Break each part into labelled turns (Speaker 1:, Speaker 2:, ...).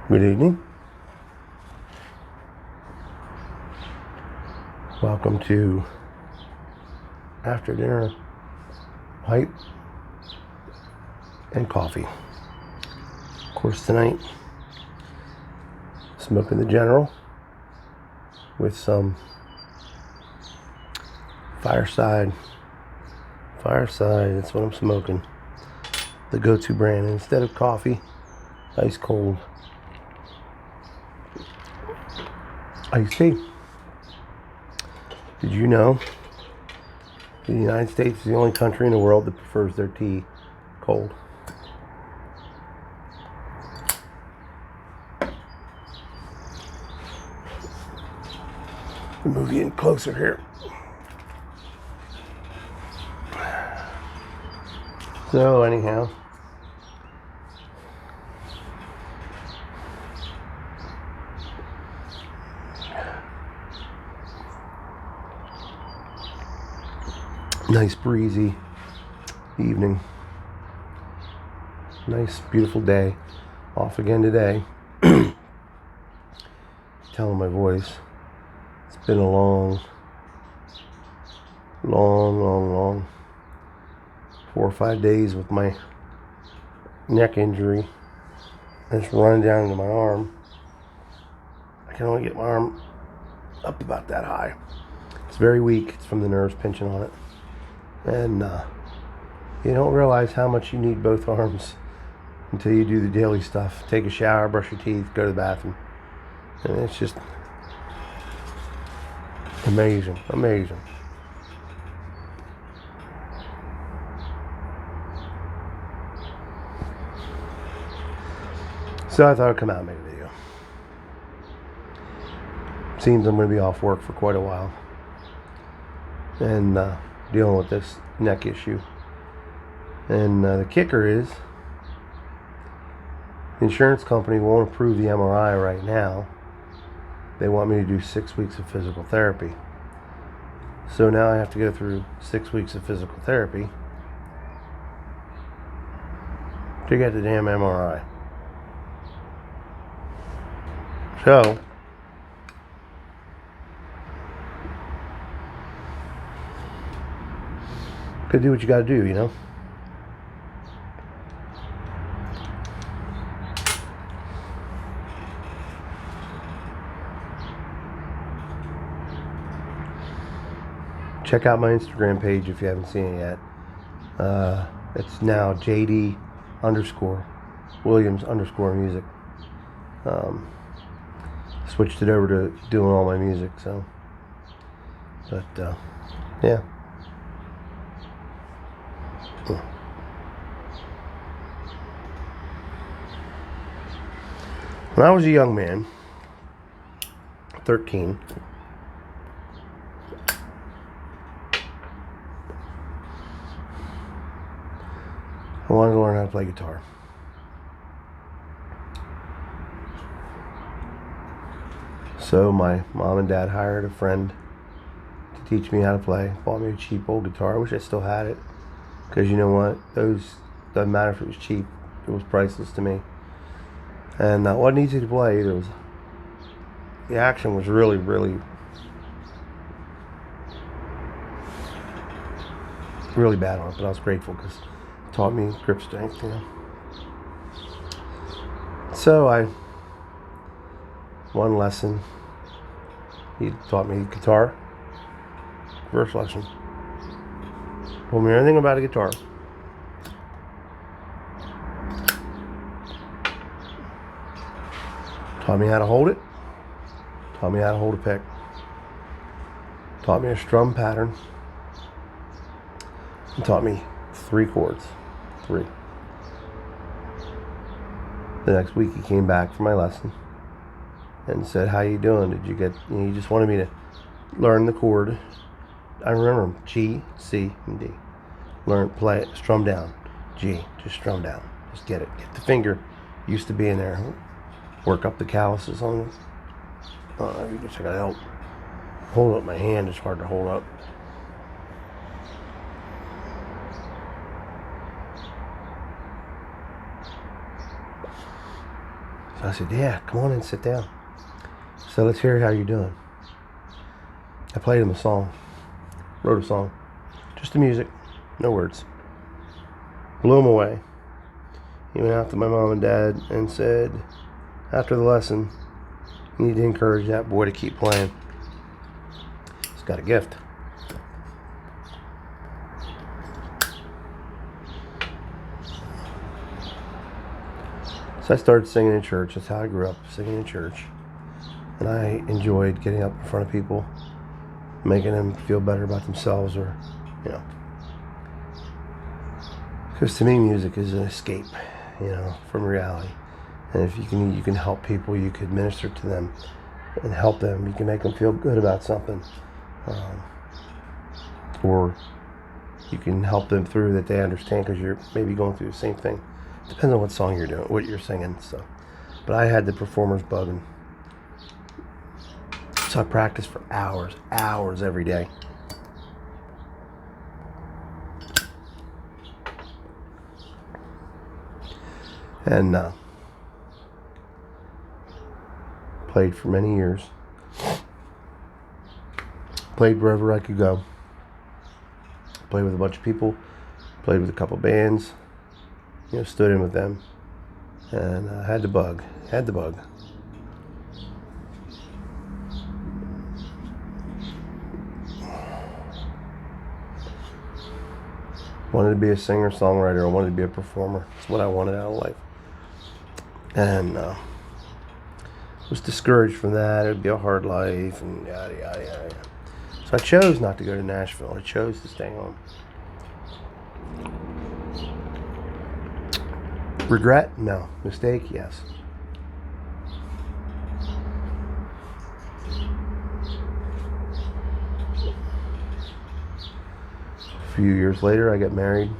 Speaker 1: Good evening. Welcome to after dinner pipe and coffee. Of course, tonight, smoking the General with some Fireside. That's what I'm smoking. The go-to brand. Instead of coffee, ice cold iced tea. Did you know the United States is the only country in the world that prefers their tea cold? Move you in closer here. So anyhow, nice breezy evening. Nice beautiful day. Off again today. Telling my voice. It's been a long 4 or 5 days with my neck injury. It's running down into my arm. I can only get my arm up about that high. It's very weak. It's from the nerves pinching on it. And you don't realize how much you need both arms until you do the daily stuff. Take a shower, brush your teeth, go to the bathroom. And it's just amazing. So I thought I'd come out and make a video. Seems I'm going to be off work for quite a while. And dealing with this neck issue. And the kicker is, the insurance company won't approve the MRI right now. They want me to do 6 weeks of physical therapy. So now I have to go through 6 weeks of physical therapy to get the damn MRI. So, gotta do what you gotta do, you know? Check out my Instagram page if you haven't seen it yet. It's now JD _ Williams _ music. Switched it over to doing all my music, so. But, yeah. When I was a young man, 13, I wanted to learn how to play guitar. So my mom and dad hired a friend to teach me how to play. Bought me a cheap old guitar. I wish I still had it. Because you know what? Those, doesn't matter if it was cheap. It was priceless to me. And it wasn't easy to play either. The action was really bad on it. But I was grateful because it taught me grip strength, you know. So one lesson, he taught me guitar. First lesson. Told me everything about a guitar. Taught me how to hold it. Taught me how to hold a pick. Taught me a strum pattern. And taught me 3 chords. 3. The next week he came back for my lesson and said, "How you doing? Did you get?" You know, he just wanted me to learn the chord. I remember them, G, C, and D. Learn, play it, strum down. G, just strum down. Just get it. Get the finger used to being there. Work up the calluses on it. I guess I gotta help. Hold up my hand, it's hard to hold up. I said, yeah, come on in, sit down. So let's hear how you're doing. I played him a song, wrote a song, just the music, no words. Blew him away. He went out to my mom and dad and said, after the lesson, you need to encourage that boy to keep playing. He's got a gift. So I started singing in church. That's how I grew up, singing in church. And I enjoyed getting up in front of people, making them feel better about themselves, or, you know. Because to me, music is an escape, you know, from reality. And if you can help people, you can minister to them and help them. You can make them feel good about something. Or you can help them through that they understand, because you're maybe going through the same thing. Depends on what song you're doing, what you're singing. So, but I had the performer's bug, and so I practiced for hours every day. And played for many years. Played wherever I could go. Played with a bunch of people. Played with a couple bands. You know, stood in with them. And had the bug. Wanted to be a singer-songwriter. I wanted to be a performer. That's what I wanted out of life. And was discouraged from that. It would be a hard life, and yada, yada, yada. So I chose not to go to Nashville. I chose to stay home. Regret? No. Mistake? Yes. A few years later, I get married.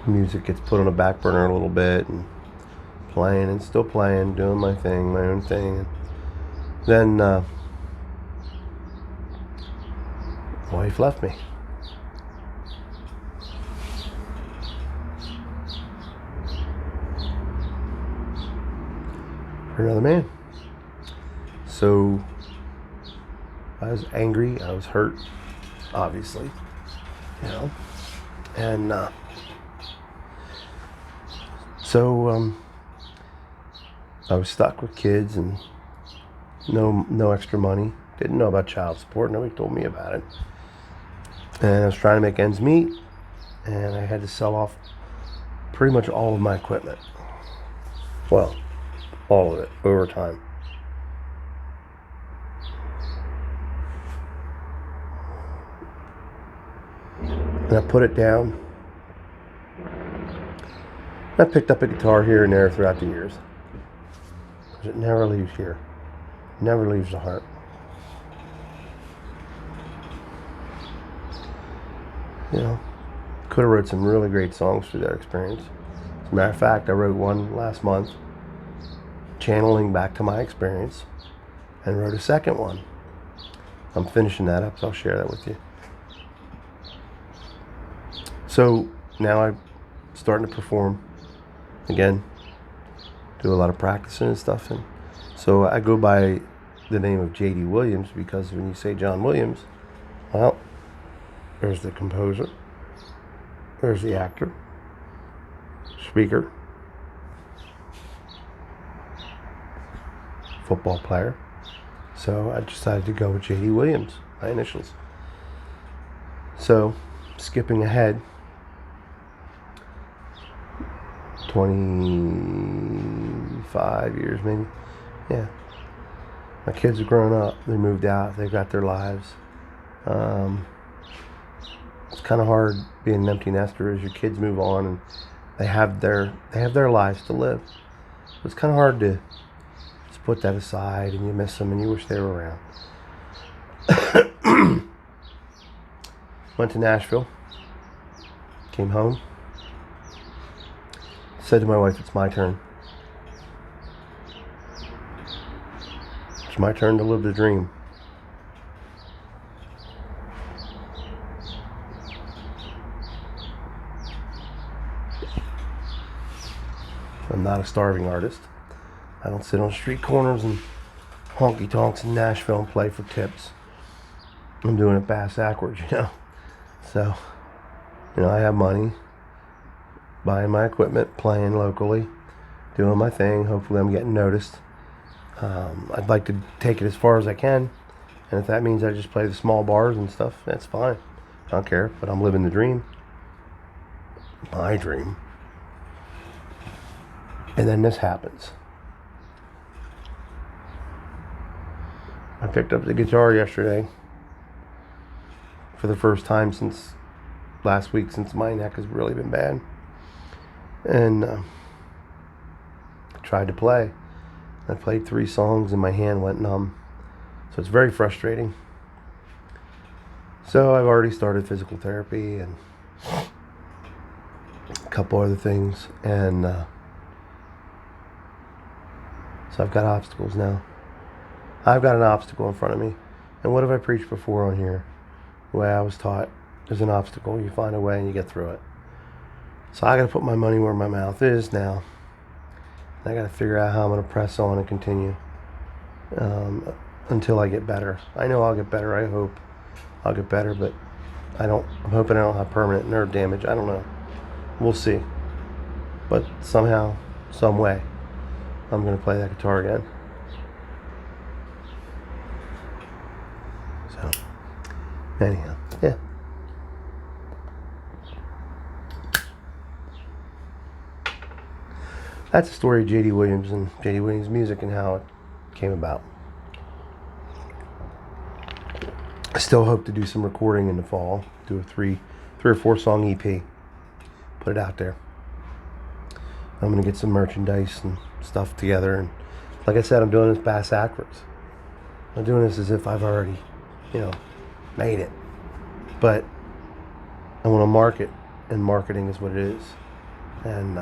Speaker 1: Music gets put on a back burner a little bit, and playing and still playing, doing my thing, my own thing. And then wife left me. For another man. So I was angry, I was hurt, obviously, you know, and so I was stuck with kids and no extra money. Didn't know about child support. Nobody told me about it. And I was trying to make ends meet, and I had to sell off pretty much all of my equipment. Well, all of it over time. And I put it down. I picked up a guitar here and there throughout the years. Because it never leaves here. Never leaves the heart. You know, could have wrote some really great songs through that experience. As a matter of fact, I wrote one last month, channeling back to my experience, and wrote a second one. I'm finishing that up, so I'll share that with you. So now I'm starting to perform again, do a lot of practicing and stuff, and so I go by the name of J.D. Williams, because when you say John Williams, well, there's the composer, there's the actor, speaker, football player. So I decided to go with J.D. Williams, my initials. So, skipping ahead, 25 years maybe. Yeah. My kids have grown up. They moved out. They've got their lives. It's kind of hard being an empty nester as your kids move on and they have their lives to live. It's kind of hard to just put that aside, and you miss them and you wish they were around. Went to Nashville. Came home. Said to my wife, it's my turn. It's my turn to live the dream. I'm not a starving artist. I don't sit on street corners and honky tonks in Nashville and play for tips. I'm doing it bass backwards, So, I have money, buying my equipment, playing locally, doing my thing. Hopefully I'm getting noticed. I'd like to take it as far as I can. And if that means I just play the small bars and stuff, that's fine. I don't care, but I'm living the dream. My dream. And then this happens. I picked up the guitar yesterday for the first time since last week, since my neck has really been bad. And tried to play. I played 3 songs and my hand went numb. So it's very frustrating. So I've already started physical therapy and a couple other things. And so I've got obstacles now. I've got an obstacle in front of me. And what have I preached before on here? The way I was taught, there's an obstacle, you find a way and you get through it. So I got to put my money where my mouth is now. I got to figure out how I'm going to press on and continue until I get better. I know I'll get better. I hope I'll get better, but I'm hoping I don't have permanent nerve damage. I don't know. We'll see. But somehow, some way, I'm going to play that guitar again. So, anyhow, yeah. That's the story of J.D. Williams and J.D. Williams music and how it came about. I still hope to do some recording in the fall. Do a 3 or 4 song EP. Put it out there. I'm going to get some merchandise and stuff together. And like I said, I'm doing this bass backwards. I'm doing this as if I've already, made it. But I want to market, and marketing is what it is. And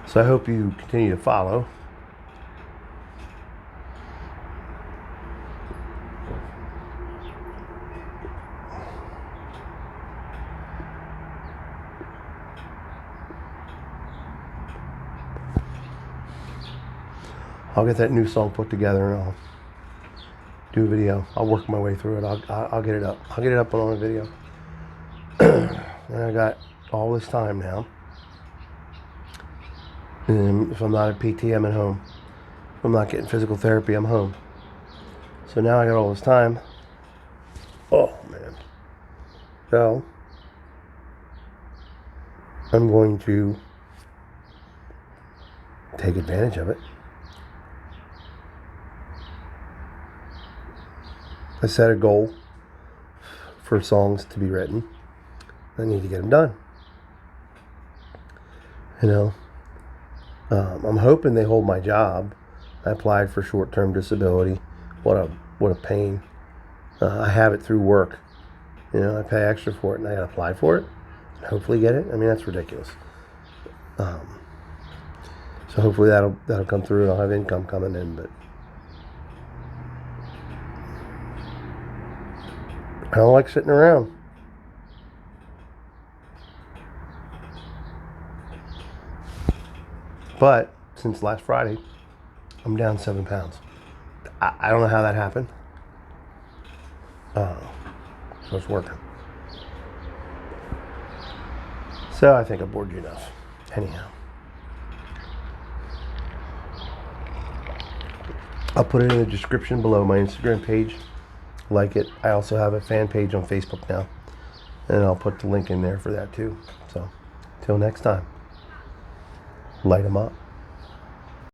Speaker 1: so I hope you continue to follow. I'll get that new song put together and I'll do a video. I'll work my way through it. I'll get it up. I'll get it up on a video. And I got all this time now. And if I'm not at PT, I'm at home. If I'm not getting physical therapy, I'm home. So now I got all this time. Oh, man. So, I'm going to take advantage of it. I set a goal for songs to be written. I need to get them done. I'm hoping they hold my job. I applied for short-term disability. What a pain. I have it through work. I pay extra for it, and I gotta apply for it and hopefully get it. I mean, that's ridiculous. So hopefully that'll come through, and I'll have income coming in. But I don't like sitting around. But since last Friday, I'm down 7 pounds. I don't know how that happened. So it's working. So I think I bored you enough. Anyhow. I'll put it in the description below, my Instagram page. Like it. I also have a fan page on Facebook now. And I'll put the link in there for that too. So, till next time. Light 'em up.